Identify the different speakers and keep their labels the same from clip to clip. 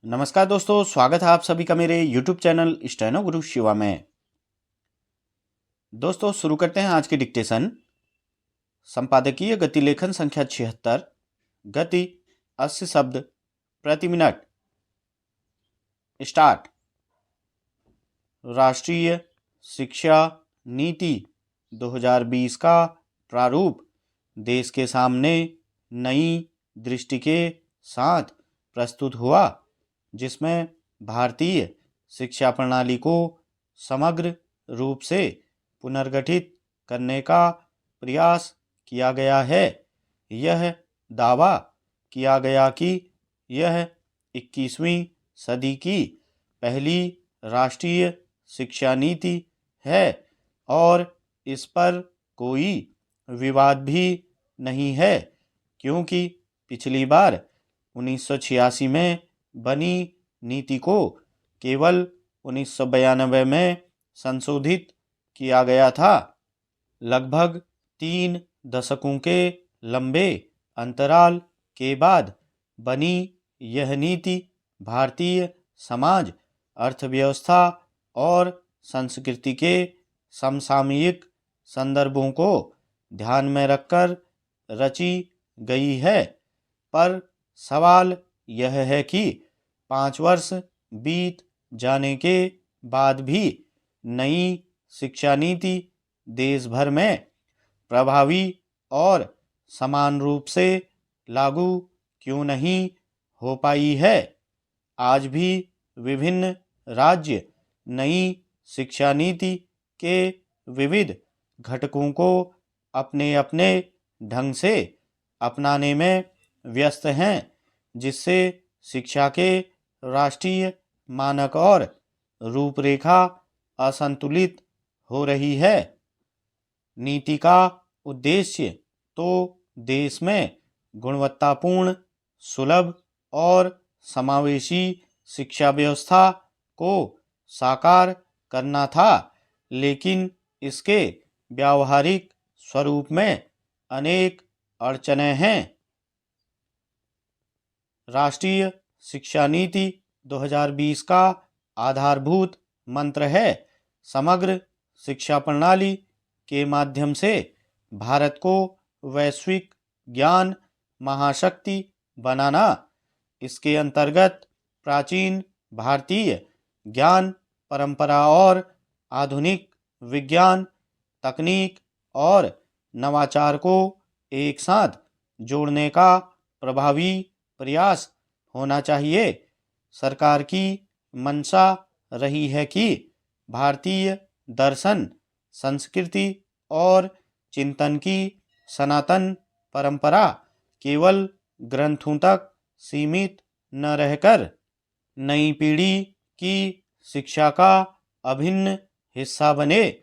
Speaker 1: नमस्कार दोस्तों, स्वागत है आप सभी का मेरे YouTube चैनल स्टेनो गुरु शिवा में। दोस्तों शुरू करते हैं आज की डिक्टेशन। संपादकीय गति लेखन संख्या 76, गति 80 शब्द प्रति मिनट। स्टार्ट। राष्ट्रीय शिक्षा नीति 2020 का प्रारूप देश के सामने नई दृष्टि के साथ प्रस्तुत हुआ, जिसमें भारतीय शिक्षा प्रणाली को समग्र रूप से पुनर्गठित करने का प्रयास किया गया है। यह दावा किया गया कि यह 21वीं सदी की पहली राष्ट्रीय शिक्षा नीति है और इस पर कोई विवाद भी नहीं है, क्योंकि पिछली बार 1986 में बनी नीति को केवल 1992 में संशोधित किया गया था। लगभग 3 दशकों के लंबे अंतराल के बाद बनी यह नीति भारतीय समाज, अर्थव्यवस्था और संस्कृति के समसामयिक संदर्भों को ध्यान में रखकर रची गई है। पर सवाल यह है कि 5 वर्ष बीत जाने के बाद भी नई शिक्षा नीति देश भर में प्रभावी और समान रूप से लागू क्यों नहीं हो पाई है। आज भी विभिन्न राज्य नई शिक्षा नीति के विविध घटकों को अपने अपने ढंग से अपनाने में व्यस्त हैं, जिससे शिक्षा के राष्ट्रीय मानक और रूपरेखा असंतुलित हो रही है। नीति का उद्देश्य तो देश में गुणवत्तापूर्ण, सुलभ और समावेशी शिक्षा व्यवस्था को साकार करना था, लेकिन इसके व्यावहारिक स्वरूप में अनेक अड़चनें हैं। राष्ट्रीय शिक्षा नीति 2020 का आधारभूत मंत्र है समग्र शिक्षा प्रणाली के माध्यम से भारत को वैश्विक ज्ञान महाशक्ति बनाना। इसके अंतर्गत प्राचीन भारतीय ज्ञान परंपरा और आधुनिक विज्ञान, तकनीक और नवाचार को एक साथ जोड़ने का प्रभावी प्रयास होना चाहिए। सरकार की मंशा रही है कि भारतीय दर्शन, संस्कृति और चिंतन की सनातन परंपरा केवल ग्रंथों तक सीमित न रहकर नई पीढ़ी की शिक्षा का अभिन्न हिस्सा बने।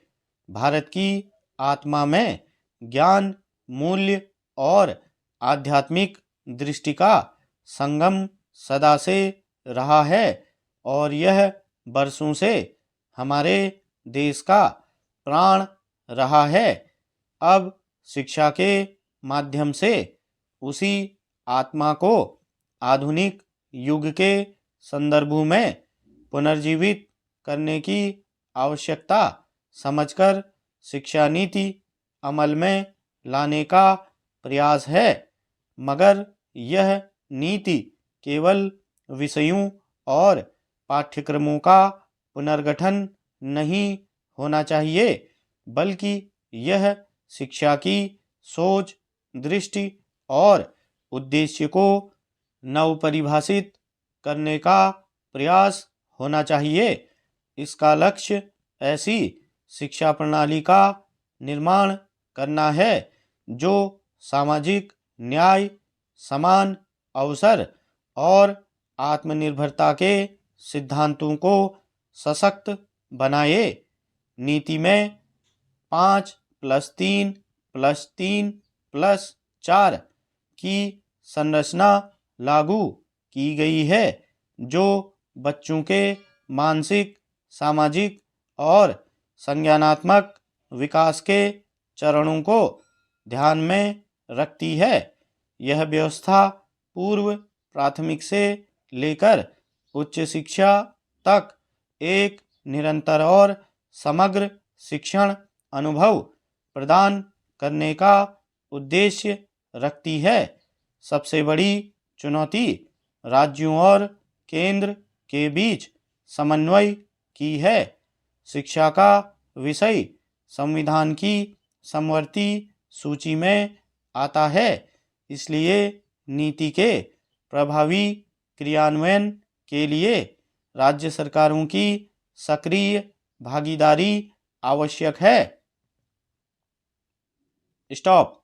Speaker 1: भारत की आत्मा में ज्ञान, मूल्य और आध्यात्मिक दृष्टि का संगम सदा से रहा है और यह वर्षों से हमारे देश का प्राण रहा है। अब शिक्षा के माध्यम से उसी आत्मा को आधुनिक युग के संदर्भों में पुनर्जीवित करने की आवश्यकता समझकर शिक्षा नीति अमल में लाने का प्रयास है। मगर यह नीति केवल विषयों और पाठ्यक्रमों का पुनर्गठन नहीं होना चाहिए, बल्कि यह शिक्षा की सोच, दृष्टि और उद्देश्य को नवपरिभाषित करने का प्रयास होना चाहिए। इसका लक्ष्य ऐसी शिक्षा प्रणाली का निर्माण करना है जो सामाजिक न्याय, समान अवसर और आत्मनिर्भरता के सिद्धांतों को सशक्त बनाए। नीति में 5+3+3+4 की संरचना लागू की गई है, जो बच्चों के मानसिक, सामाजिक और संज्ञानात्मक विकास के चरणों को ध्यान में रखती है। यह व्यवस्था पूर्व प्राथमिक से लेकर उच्च शिक्षा तक एक निरंतर और समग्र शिक्षण अनुभव प्रदान करने का उद्देश्य रखती है। सबसे बड़ी चुनौती राज्यों और केंद्र के बीच समन्वय की है। शिक्षा का विषय संविधान की समवर्ती सूची में आता है, इसलिए नीति के प्रभावी क्रियान्वयन के लिए राज्य सरकारों की सक्रिय भागीदारी आवश्यक है। स्टॉप।